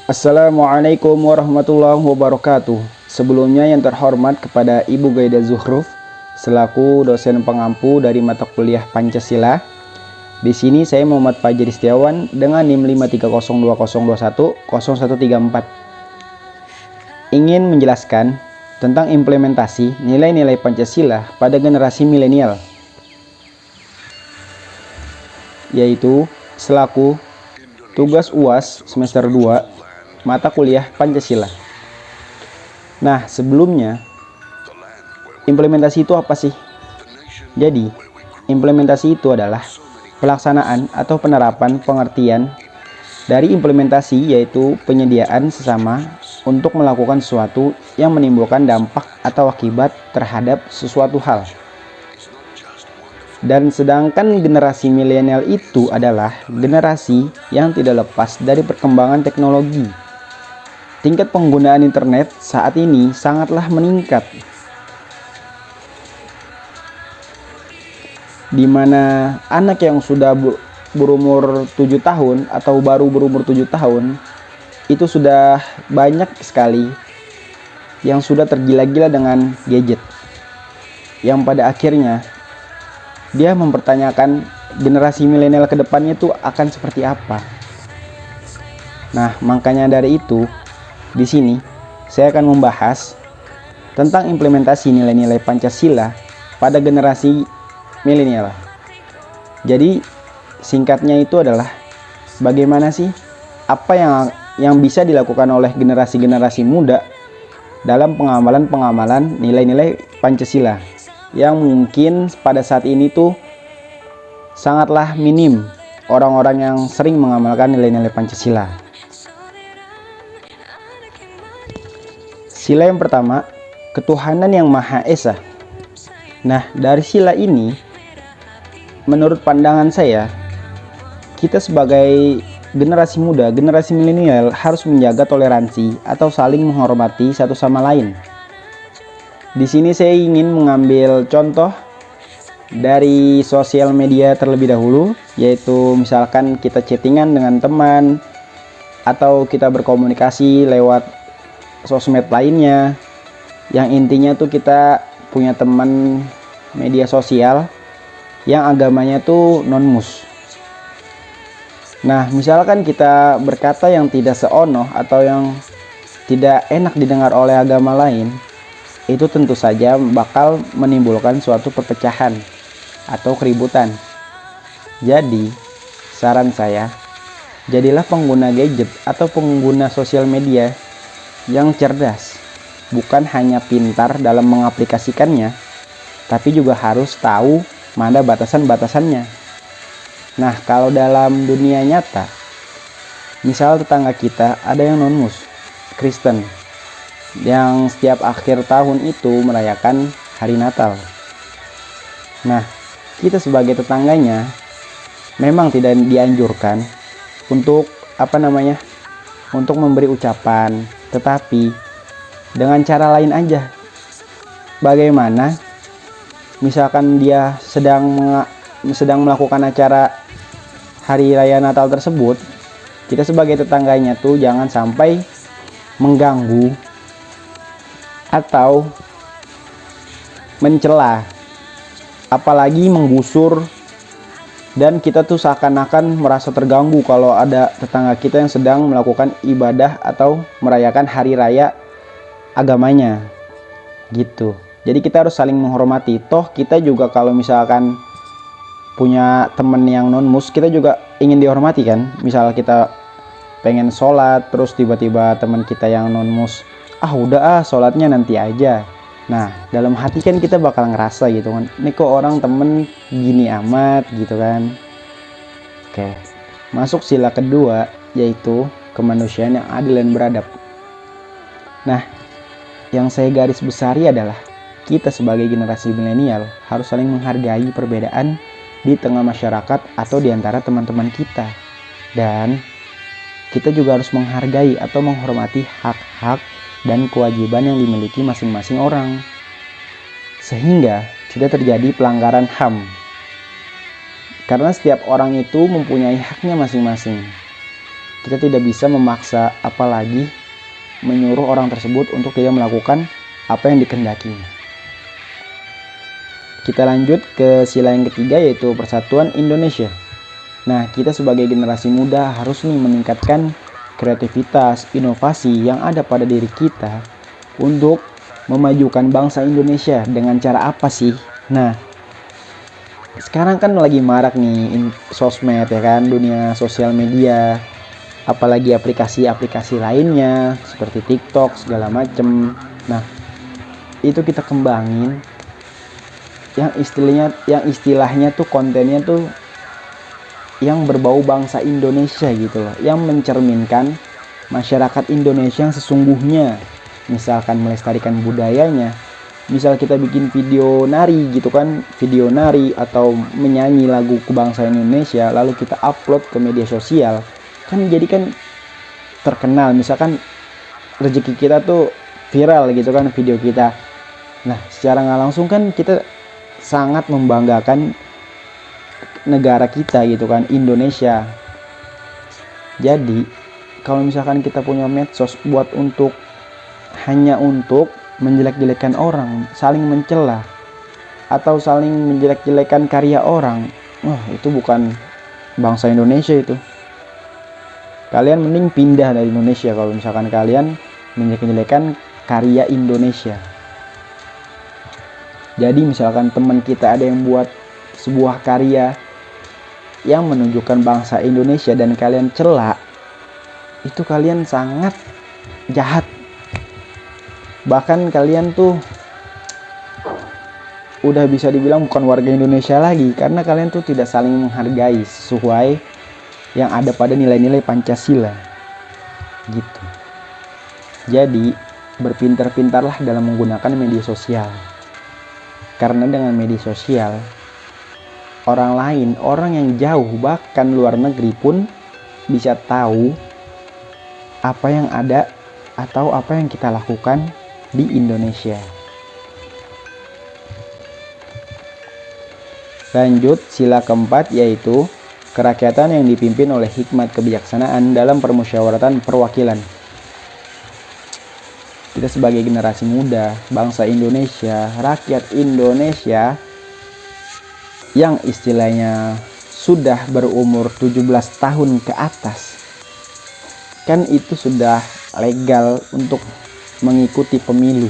Assalamualaikum warahmatullahi wabarakatuh. Sebelumnya yang terhormat kepada Ibu Gaida Zuhruf selaku dosen pengampu dari mata kuliah Pancasila. Di sini saya Muhammad Fajar Setiawan dengan NIM 53020210134 ingin menjelaskan tentang implementasi nilai-nilai Pancasila pada generasi milenial, yaitu selaku tugas UAS semester 2 mata kuliah Pancasila. Nah, sebelumnya implementasi itu apa sih? Jadi, implementasi itu adalah pelaksanaan atau penerapan pengertian dari implementasi, yaitu penyediaan sesama untuk melakukan sesuatu yang menimbulkan dampak atau akibat terhadap sesuatu hal. Dan sedangkan generasi milenial itu adalah generasi yang tidak lepas dari perkembangan teknologi. Tingkat penggunaan internet saat ini sangatlah meningkat, di mana anak yang sudah berumur 7 tahun atau baru berumur 7 tahun itu sudah banyak sekali yang sudah tergila-gila dengan gadget, yang pada akhirnya dia mempertanyakan generasi milenial ke depannya itu akan seperti apa. Nah, makanya dari itu di sini saya akan membahas tentang implementasi nilai-nilai Pancasila pada generasi milenial. Jadi singkatnya itu adalah bagaimana sih apa yang bisa dilakukan oleh generasi-generasi muda dalam pengamalan nilai-nilai Pancasila yang mungkin pada saat ini tuh sangatlah minim orang-orang yang sering mengamalkan nilai-nilai Pancasila. Sila yang pertama, ketuhanan yang Maha Esa. Nah, dari sila ini, menurut pandangan saya, kita sebagai generasi muda, generasi milenial harus menjaga toleransi atau saling menghormati satu sama lain. Di sini saya ingin mengambil contoh dari sosial media terlebih dahulu, yaitu misalkan kita chattingan dengan teman atau kita berkomunikasi lewat sosmed lainnya, yang intinya tuh kita punya teman media sosial yang agamanya tuh non-mus. Nah, misalkan kita berkata yang tidak seonoh atau yang tidak enak didengar oleh agama lain, itu tentu saja bakal menimbulkan suatu perpecahan atau keributan. Jadi, saran saya, jadilah pengguna gadget atau pengguna sosial media yang cerdas, bukan hanya pintar dalam mengaplikasikannya, tapi juga harus tahu mana batasan-batasannya. Nah, kalau dalam dunia nyata, misal tetangga kita ada yang non-mus, Kristen, yang setiap akhir tahun itu merayakan hari Natal. Nah, kita sebagai tetangganya memang tidak dianjurkan untuk untuk memberi ucapan, tetapi dengan cara lain aja. Bagaimana misalkan dia sedang melakukan acara hari raya Natal tersebut, kita sebagai tetangganya tuh jangan sampai mengganggu atau mencela, apalagi menggusur, dan kita tuh seakan-akan merasa terganggu kalau ada tetangga kita yang sedang melakukan ibadah atau merayakan hari raya agamanya gitu. Jadi kita harus saling menghormati. Toh kita juga kalau misalkan punya temen yang non-mus, kita juga ingin dihormati kan. Misal kita pengen sholat, terus tiba-tiba teman kita yang non-mus, udah sholatnya nanti aja. Nah, dalam hati kan kita bakal ngerasa gitu kan, ini kok orang temen gini amat gitu kan. Oke, masuk sila kedua, yaitu kemanusiaan yang adil dan beradab. Nah, yang saya garis besari adalah kita sebagai generasi milenial harus saling menghargai perbedaan di tengah masyarakat atau di antara teman-teman kita. Dan kita juga harus menghargai atau menghormati hak-hak dan kewajiban yang dimiliki masing-masing orang, sehingga tidak terjadi pelanggaran HAM. Karena setiap orang itu mempunyai haknya masing-masing. Kita tidak bisa memaksa, apalagi menyuruh orang tersebut untuk tidak melakukan apa yang dikehendakinya. Kita lanjut ke sila yang ketiga, yaitu persatuan Indonesia. Nah, kita sebagai generasi muda harus nih meningkatkan kreativitas, inovasi yang ada pada diri kita untuk memajukan bangsa Indonesia. Dengan cara apa sih? Nah, sekarang kan lagi marak nih sosmed ya kan, dunia sosial media, apalagi aplikasi-aplikasi lainnya seperti TikTok segala macem. Nah, itu kita kembangin yang istilahnya tuh kontennya tuh yang berbau bangsa Indonesia gitu loh, yang mencerminkan masyarakat Indonesia yang sesungguhnya. Misalkan melestarikan budayanya, misal kita bikin video nari gitu kan, video nari atau menyanyi lagu kebangsaan Indonesia, lalu kita upload ke media sosial, kan jadi kan terkenal, misalkan rezeki kita tuh viral gitu kan video kita. Nah, secara nggak langsung kan kita sangat membanggakan negara kita gitu kan, Indonesia. Jadi kalau misalkan kita punya medsos buat hanya untuk menjelek-jelekan orang, saling mencela atau saling menjelek-jelekan karya orang, itu bukan bangsa Indonesia itu. Kalian mending pindah dari Indonesia kalau misalkan kalian menjelek-jelekan karya Indonesia. Jadi misalkan teman kita ada yang buat sebuah karya yang menunjukkan bangsa Indonesia dan kalian cela, itu kalian sangat jahat. Bahkan kalian tuh udah bisa dibilang bukan warga Indonesia lagi, karena kalian tuh tidak saling menghargai sesuai yang ada pada nilai-nilai Pancasila gitu. Jadi berpintar-pintarlah dalam menggunakan media sosial, karena dengan media sosial orang lain, orang yang jauh bahkan luar negeri pun bisa tahu apa yang ada atau apa yang kita lakukan di Indonesia. Lanjut sila keempat, yaitu kerakyatan yang dipimpin oleh hikmat kebijaksanaan dalam permusyawaratan perwakilan. Kita sebagai generasi muda, bangsa Indonesia, rakyat Indonesia yang istilahnya sudah berumur 17 tahun ke atas, kan itu sudah legal untuk mengikuti pemilu.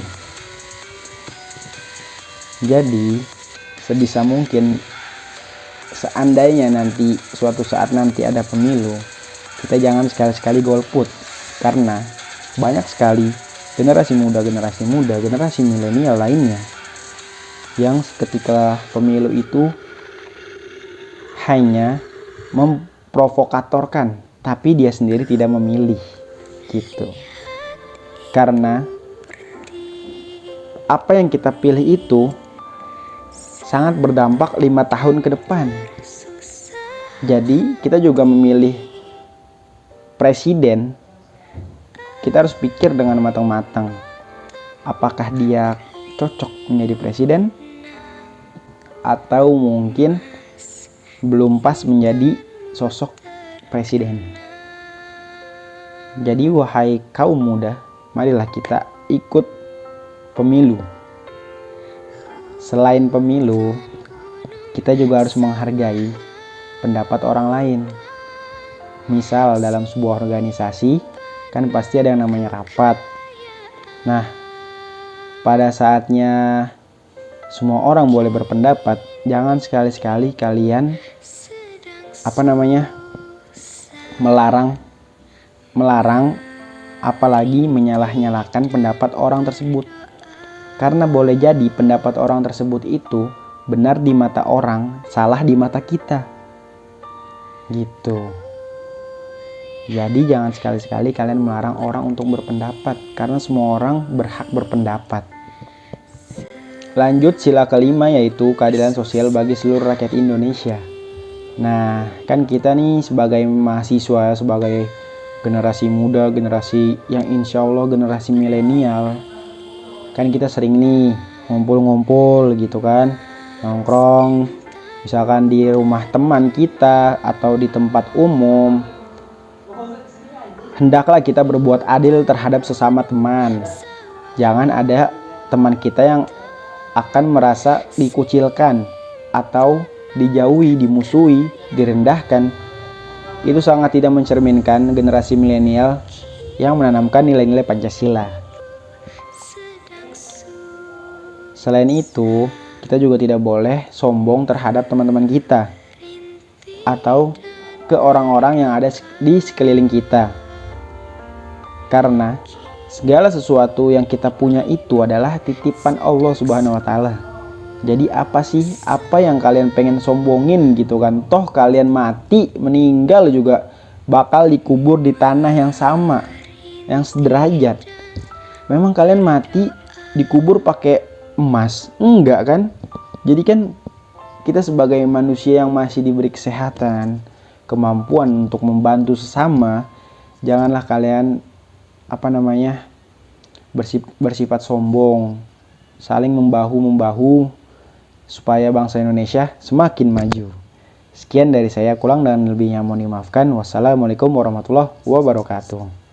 Jadi sebisa mungkin seandainya nanti suatu saat nanti ada pemilu, kita jangan sekali-sekali golput, karena banyak sekali generasi muda, generasi milenial lainnya yang ketika pemilu itu hanya memprovokatorkan, tapi dia sendiri tidak memilih gitu. Karena apa yang kita pilih itu sangat berdampak 5 tahun ke depan. Jadi kita juga memilih presiden, kita harus pikir dengan matang-matang, apakah dia cocok menjadi presiden atau mungkin belum pas menjadi sosok presiden. Jadi wahai kaum muda, marilah kita ikut pemilu. Selain pemilu, kita juga harus menghargai pendapat orang lain. Misal dalam sebuah organisasi, kan pasti ada yang namanya rapat. Nah, pada saatnya semua orang boleh berpendapat, jangan sekali-sekali kalian melarang apalagi menyalah-nyalahkan pendapat orang tersebut. Karena boleh jadi pendapat orang tersebut itu benar di mata orang, salah di mata kita. Gitu. Jadi jangan sekali-sekali kalian melarang orang untuk berpendapat, karena semua orang berhak berpendapat. Lanjut sila kelima, yaitu keadilan sosial bagi seluruh rakyat Indonesia. Nah, kan kita nih sebagai mahasiswa, sebagai generasi muda, generasi yang insya Allah generasi milenial, kan kita sering nih ngumpul-ngumpul gitu kan, nongkrong, misalkan di rumah teman kita atau di tempat umum. hendaklah kita berbuat adil terhadap sesama teman. Jangan ada teman kita yang akan merasa dikucilkan atau dijauhi, dimusuhi, direndahkan. Itu sangat tidak mencerminkan generasi milenial yang menanamkan nilai-nilai Pancasila. Selain itu, kita juga tidak boleh sombong terhadap teman-teman kita atau ke orang-orang yang ada di sekeliling kita. Karena segala sesuatu yang kita punya itu adalah titipan Allah Subhanahu wa taala. Jadi apa yang kalian pengen sombongin gitu kan? Toh kalian mati, meninggal juga bakal dikubur di tanah yang sama, yang sederajat. Memang kalian mati dikubur pakai emas? Enggak kan? Jadi kan kita sebagai manusia yang masih diberi kesehatan, kemampuan untuk membantu sesama, janganlah kalian bersifat sombong, saling membahu-membahu supaya bangsa Indonesia semakin maju. Sekian dari saya, kurang dan lebihnya mohon dimaafkan. Wassalamualaikum warahmatullahi wabarakatuh.